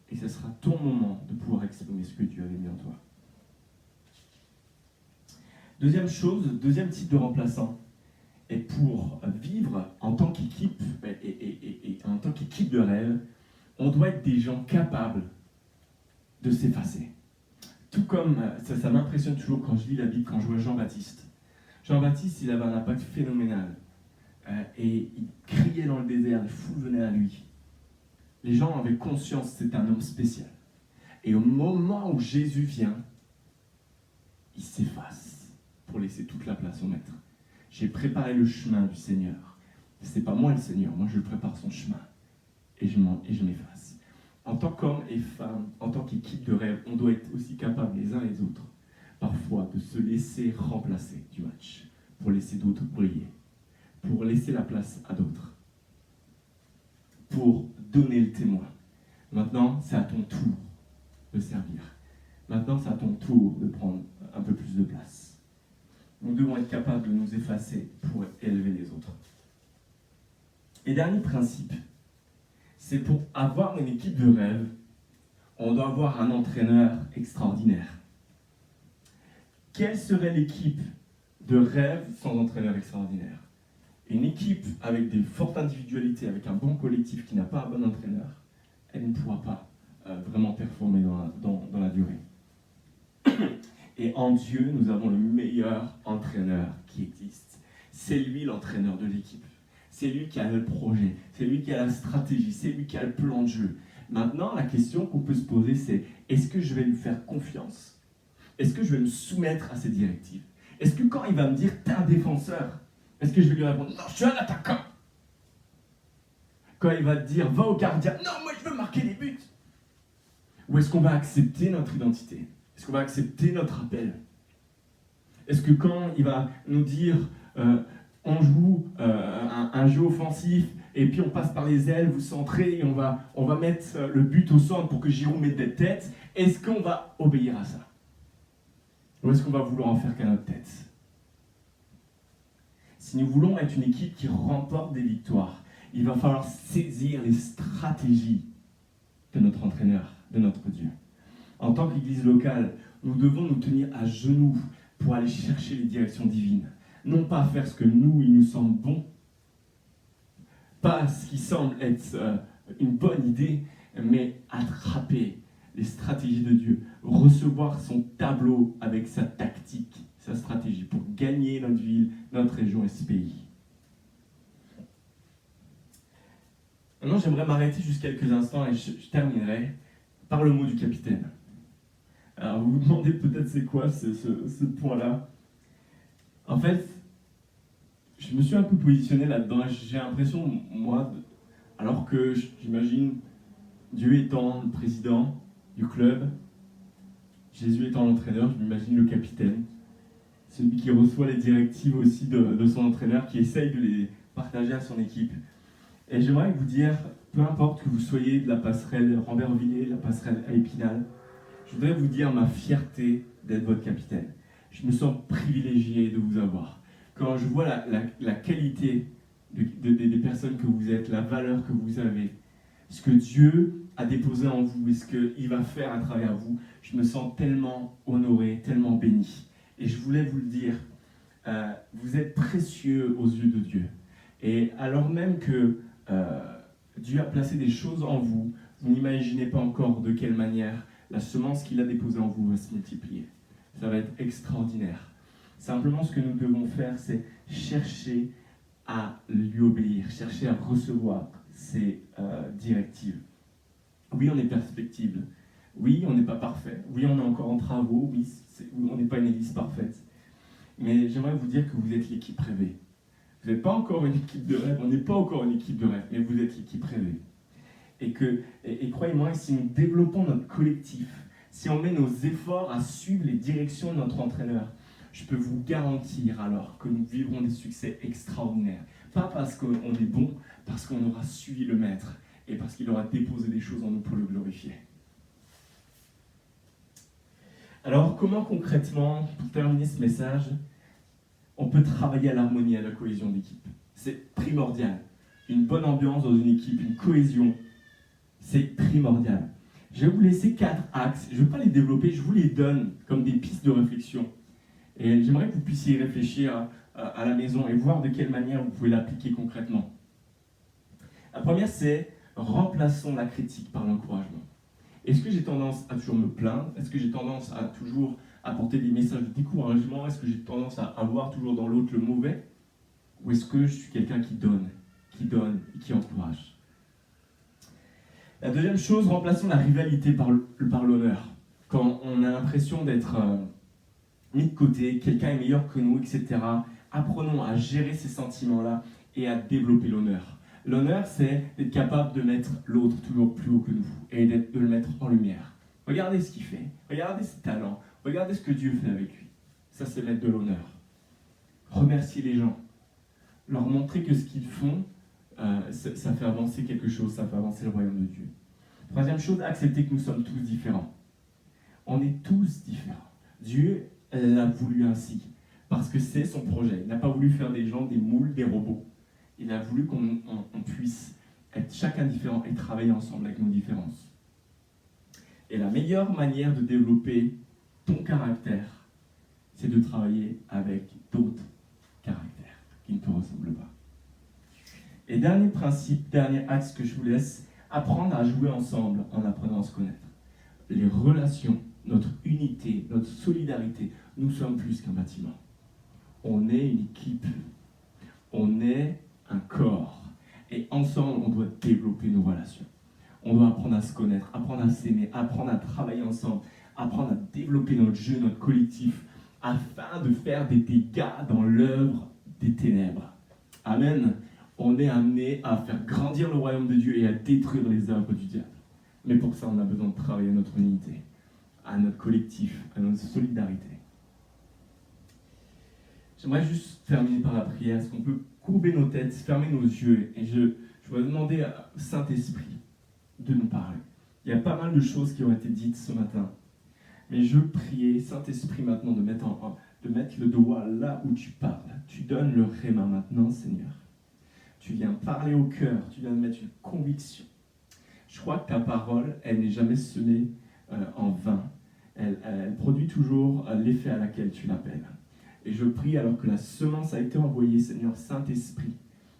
Et ce sera ton moment de pouvoir exprimer ce que Dieu avait mis en toi. Deuxième chose, deuxième type de remplaçant. Et pour vivre en tant qu'équipe et en tant qu'équipe de rêve, on doit être des gens capables de s'effacer. Tout comme, ça m'impressionne toujours quand je lis la Bible, quand je vois Jean-Baptiste. Jean-Baptiste, il avait un impact phénoménal. Et il criait dans le désert, les foules venaient à lui. Les gens avaient conscience que c'était un homme spécial. Et au moment où Jésus vient, il s'efface pour laisser toute la place au Maître. J'ai préparé le chemin du Seigneur. Ce n'est pas moi le Seigneur, moi je prépare son chemin. Et je m'efface. En tant qu'homme et femme, en tant qu'équipe de rêve, on doit être aussi capables les uns les autres, parfois, de se laisser remplacer du match, pour laisser d'autres briller, pour laisser la place à d'autres, pour donner le témoin. Maintenant, c'est à ton tour de servir. Maintenant, c'est à ton tour de prendre un peu plus de place. Nous devons être capables de nous effacer pour élever les autres. Et dernier principe, c'est pour avoir une équipe de rêve, on doit avoir un entraîneur extraordinaire. Quelle serait l'équipe de rêve sans entraîneur extraordinaire? Une équipe avec des fortes individualités, avec un bon collectif qui n'a pas un bon entraîneur, elle ne pourra pas vraiment performer dans la durée. Et en Dieu, nous avons le meilleur entraîneur qui existe. C'est lui l'entraîneur de l'équipe. C'est lui qui a le projet, c'est lui qui a la stratégie, c'est lui qui a le plan de jeu. Maintenant, la question qu'on peut se poser, c'est est-ce que je vais lui faire confiance? Est-ce que je vais me soumettre à ses directives? Est-ce que quand il va me dire « t'es un défenseur », est-ce que je vais lui répondre « non, je suis un attaquant » ? Quand il va te dire « va au gardien », « non, moi je veux marquer des buts ». Ou est-ce qu'on va accepter notre identité? Est-ce qu'on va accepter notre appel? Est-ce que quand il va nous dire on joue un jeu offensif et puis on passe par les ailes, vous centrez et on va mettre le but au centre pour que Giroud mette des têtes, est-ce qu'on va obéir à ça? Ou est-ce qu'on va vouloir en faire qu'à notre tête? Si nous voulons être une équipe qui remporte des victoires, il va falloir saisir les stratégies de notre entraîneur, de notre Dieu. En tant qu'église locale, nous devons nous tenir à genoux pour aller chercher les directions divines. Non pas faire ce que il nous semble bon, pas ce qui semble être une bonne idée, mais attraper les stratégies de Dieu, recevoir son tableau avec sa tactique, sa stratégie pour gagner notre ville, notre région et ce pays. Maintenant, j'aimerais m'arrêter juste quelques instants et je terminerai par le mot du capitaine. Alors, vous vous demandez peut-être c'est quoi ce point-là. En fait, je me suis un peu positionné là-dedans. J'ai l'impression, moi, alors que j'imagine Dieu étant le président du club, Jésus étant l'entraîneur, je m'imagine le capitaine, celui qui reçoit les directives aussi de son entraîneur, qui essaye de les partager à son équipe. Et j'aimerais vous dire, peu importe que vous soyez de la passerelle Rambervillers, de la passerelle à Épinal, je voudrais vous dire ma fierté d'être votre capitaine. Je me sens privilégié de vous avoir. Quand je vois la qualité des personnes que vous êtes, la valeur que vous avez, ce que Dieu a déposé en vous et ce qu'il va faire à travers vous, je me sens tellement honoré, tellement béni. Et je voulais vous le dire, vous êtes précieux aux yeux de Dieu. Et alors même que Dieu a placé des choses en vous, vous n'imaginez pas encore de quelle manière la semence qu'il a déposée en vous va se multiplier. Ça va être extraordinaire. Simplement, ce que nous devons faire, c'est chercher à lui obéir, chercher à recevoir ses directives. Oui, on est perspective. Oui, on n'est pas parfait. Oui, on est encore en travaux. Oui, on n'est pas une église parfaite. Mais j'aimerais vous dire que vous êtes l'équipe rêvée. Vous n'êtes pas encore une équipe de rêve, on n'est pas encore une équipe de rêve, mais vous êtes l'équipe rêvée. Et croyez-moi, si nous développons notre collectif, si on met nos efforts à suivre les directions de notre entraîneur, je peux vous garantir alors que nous vivrons des succès extraordinaires. Pas parce qu'on est bon, parce qu'on aura suivi le maître et parce qu'il aura déposé des choses en nous pour le glorifier. Alors, comment concrètement, pour terminer ce message, on peut travailler à l'harmonie et à la cohésion d'équipe? C'est primordial. Une bonne ambiance dans une équipe, une cohésion, c'est primordial. Je vais vous laisser 4 axes. Je ne vais pas les développer, je vous les donne comme des pistes de réflexion. Et j'aimerais que vous puissiez y réfléchir à la maison et voir de quelle manière vous pouvez l'appliquer concrètement. La première, c'est remplaçons la critique par l'encouragement. Est-ce que j'ai tendance à toujours me plaindre? Est-ce que j'ai tendance à toujours apporter des messages de découragement? Est-ce que j'ai tendance à voir toujours dans l'autre le mauvais? Ou est-ce que je suis quelqu'un qui donne et qui encourage? La deuxième chose, remplaçons la rivalité par l'honneur. Quand on a l'impression d'être mis de côté, quelqu'un est meilleur que nous, etc., apprenons à gérer ces sentiments-là et à développer l'honneur. L'honneur, c'est d'être capable de mettre l'autre toujours plus haut que nous et de le mettre en lumière. Regardez ce qu'il fait, regardez ses talents, regardez ce que Dieu fait avec lui. Ça, c'est mettre de l'honneur. Remercier les gens, leur montrer que ce qu'ils font, ça fait avancer quelque chose, ça fait avancer le royaume de Dieu. Troisième chose, accepter que nous sommes tous différents. On est tous différents. Dieu l'a voulu ainsi, parce que c'est son projet. Il n'a pas voulu faire des gens, des moules, des robots. Il a voulu qu'on puisse être chacun différent et travailler ensemble avec nos différences. Et la meilleure manière de développer ton caractère, c'est de travailler avec d'autres caractères qui ne te ressemblent pas. Et dernier principe, dernier axe que je vous laisse, apprendre à jouer ensemble en apprenant à se connaître. Les relations, notre unité, notre solidarité, nous sommes plus qu'un bâtiment. On est une équipe, on est un corps. Et ensemble, on doit développer nos relations. On doit apprendre à se connaître, apprendre à s'aimer, apprendre à travailler ensemble, apprendre à développer notre jeu, notre collectif, afin de faire des dégâts dans l'œuvre des ténèbres. Amen. On est amené à faire grandir le royaume de Dieu et à détruire les œuvres du diable. Mais pour ça, on a besoin de travailler à notre unité, à notre collectif, à notre solidarité. J'aimerais juste terminer par la prière. Est-ce qu'on peut courber nos têtes, fermer nos yeux? Et je vais demander à Saint-Esprit de nous parler. Il y a pas mal de choses qui ont été dites ce matin. Mais je prie, Saint-Esprit, maintenant de mettre le doigt là où tu parles. Tu donnes le réma maintenant, Seigneur. Tu viens parler au cœur, tu viens de mettre une conviction. Je crois que ta parole, elle n'est jamais semée en vain. Elle produit toujours l'effet à laquelle tu l'appelles. Et je prie, alors que la semence a été envoyée, Seigneur Saint-Esprit,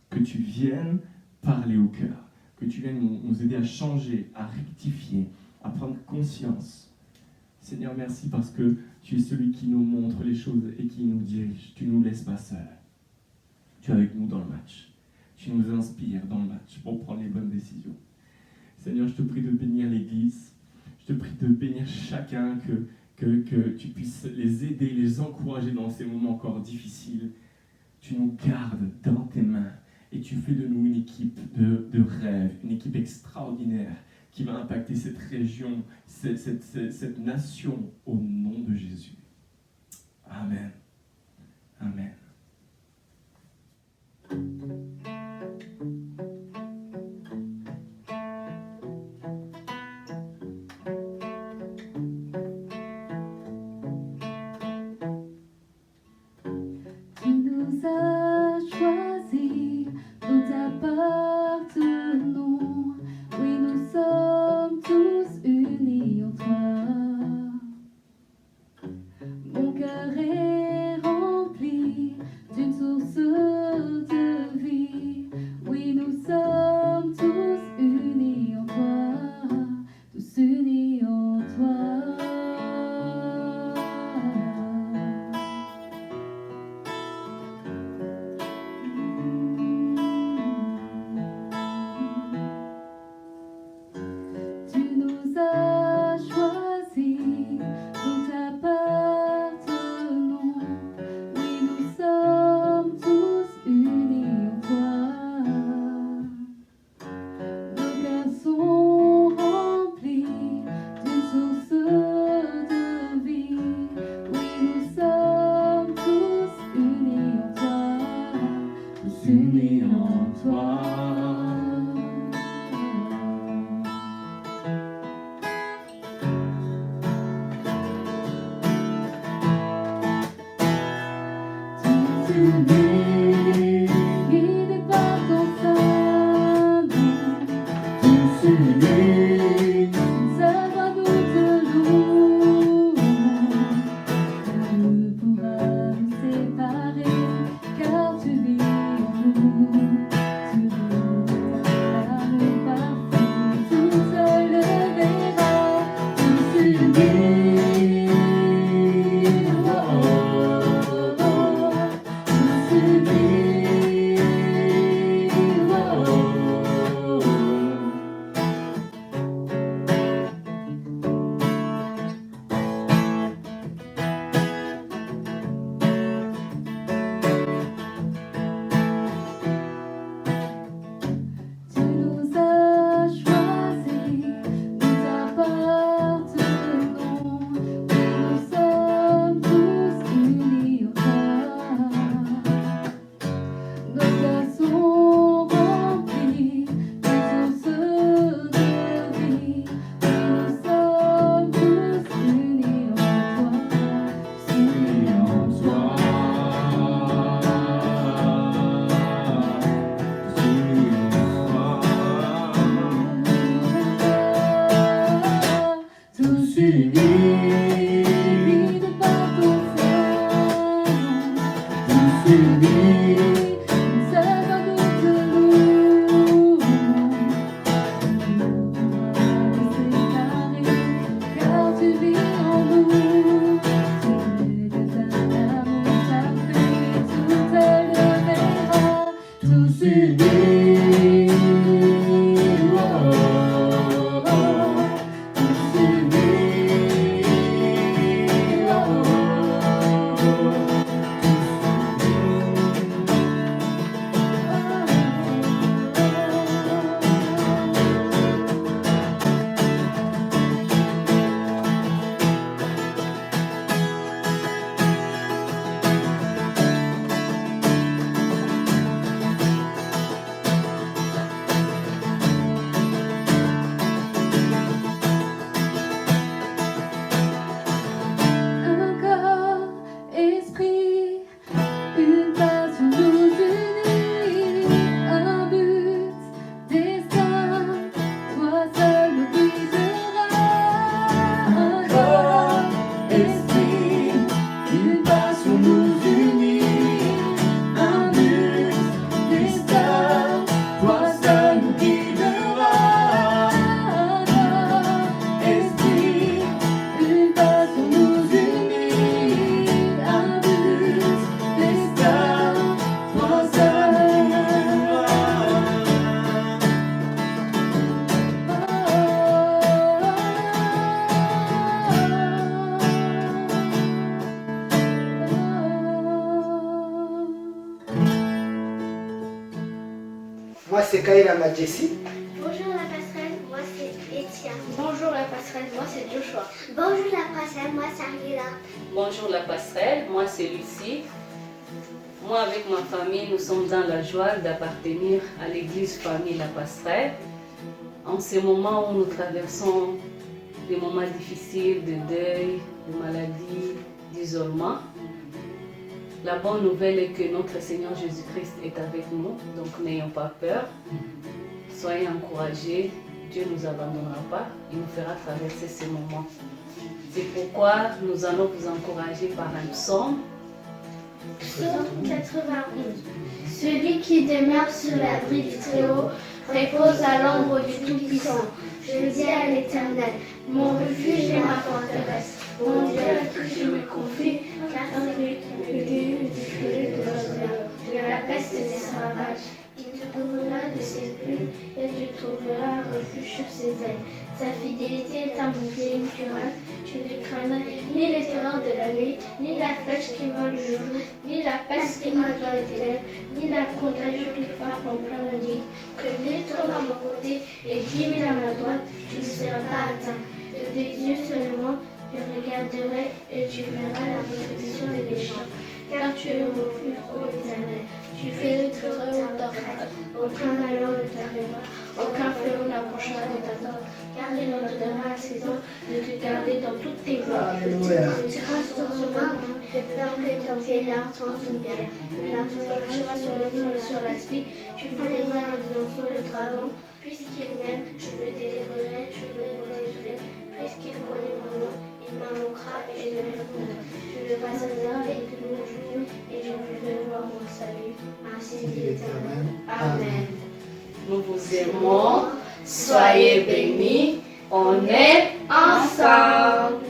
que tu viennes parler au cœur, que tu viennes nous aider à changer, à rectifier, à prendre conscience. Seigneur, merci parce que tu es celui qui nous montre les choses et qui nous dirige. Tu ne nous laisses pas seuls. Tu es avec nous dans le match. Tu nous inspires dans le match pour prendre les bonnes décisions. Seigneur, je te prie de bénir l'Église. Je te prie de bénir chacun, que tu puisses les aider, les encourager dans ces moments encore difficiles. Tu nous gardes dans tes mains et tu fais de nous une équipe de rêve, une équipe extraordinaire qui va impacter cette région, cette nation au nom de Jésus. Amen. Amen. Tu nous as choisis, nous t'appartenons. Oui, nous sommes tous unis en toi. Mon cœur est unis, guidés par ton Saint-Nom, tous unis, seule voix nous te louons. Rien ne pourra nous séparer, car tu vis en nous. Tu vis l'amour parfait, tout seul le verra, tous unis. Oh, oh, oh, oh, tous unis. Oh, oh, oh, oh. Tu nous as choisis, nous appartenons, oui, nous sommes tous unis en toi. Nos cœurs sont remplis d'une source de vie, oui, nous sommes tous unis en toi, unis en toi. Tous unis, guidés par ton Saint-Nom, tous unis, une seule voix nous te louons. Rien ne pourra nous séparer, car tu vis en nous. Tu es d'un amour parfait, tout seul le verra, tous unis. Oh, oh, oh, tous unis. Oh, oh, un corps, esprit, une passion nous unit, un but, destin, toi seul nous guideras. Un corps, esprit, une passion nous unit, un but, destin, toi seul nous guideras. Un corps, esprit, une passion nous unit, un but, destin, toi seul nous Moi, c'est Kaila Madjessi. Bonjour la passerelle, moi c'est Étienne. Bonjour la passerelle, moi c'est Joshua. Bonjour la passerelle, moi c'est Angela. Bonjour la passerelle, moi c'est Lucie. Moi avec ma famille, nous sommes dans la joie d'appartenir à l'église Famille La Passerelle. En ce moment où nous traversons des moments difficiles de deuil, de maladie, d'isolement, la bonne nouvelle est que notre Seigneur Jésus-Christ est avec nous, donc n'ayons pas peur. Soyez encouragés, Dieu ne nous abandonnera pas, il nous fera traverser ces moments. C'est pourquoi nous allons vous encourager par un psaume. Psaume 91. Celui qui demeure sur l'abri du Très-Haut repose à l'ombre du Tout-Puissant. Je dis à l'Éternel, mon refuge et ma forteresse, mon Dieu à qui je me confie, car tu es le Dieu du filet de l'oiseau, de la peste et des ravages. Il te couvrira de ses plumes et tu trouveras un refuge sur ses ailes. Sa fidélité est un bouclier naturel. Tu ne craindras ni les terreurs de la nuit, ni la flèche qui vole le jour, ni la peste qui marche dans les ténèbres, ni la contagion qui frappe en plein midi. Que 1000 tombent à mon côté et 10 000 à ma droite, tu ne seras pas atteint. De tes yeux seulement, Je regarderai et tu verras la protection et les champs. Car tu es mon refuge, ô Éternel. Tu fais le très haut ta face. Aucun malheur ne t'arrivera. Aucun fléau n'approchera de ta tente. Car il leur donnera la saison de te garder dans toutes tes voies. Alléluia. Tu traces ton chemin, fais peur que ton pied n'arrive son bien. Tu marcheras sur le feu et sur la spie. Tu frôleras sur le dragon. Puisqu'il m'aime, je le délivrerai, je le protégerai. Puisqu'il connaît mon nom, il m'invoquera et je le répondrai. Je le rassasiera et de mon jour, et je lui ferai voir mon salut. Ainsi dit l'Éternel. Amen. Nous vous aimons. Soyez bénis. On est ensemble.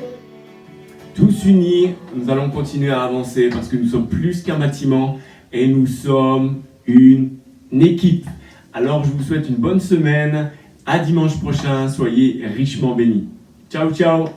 Tous unis, nous allons continuer à avancer parce que nous sommes plus qu'un bâtiment et nous sommes une équipe. Alors je vous souhaite une bonne semaine. À dimanche prochain. Soyez richement bénis. Ciao, ciao.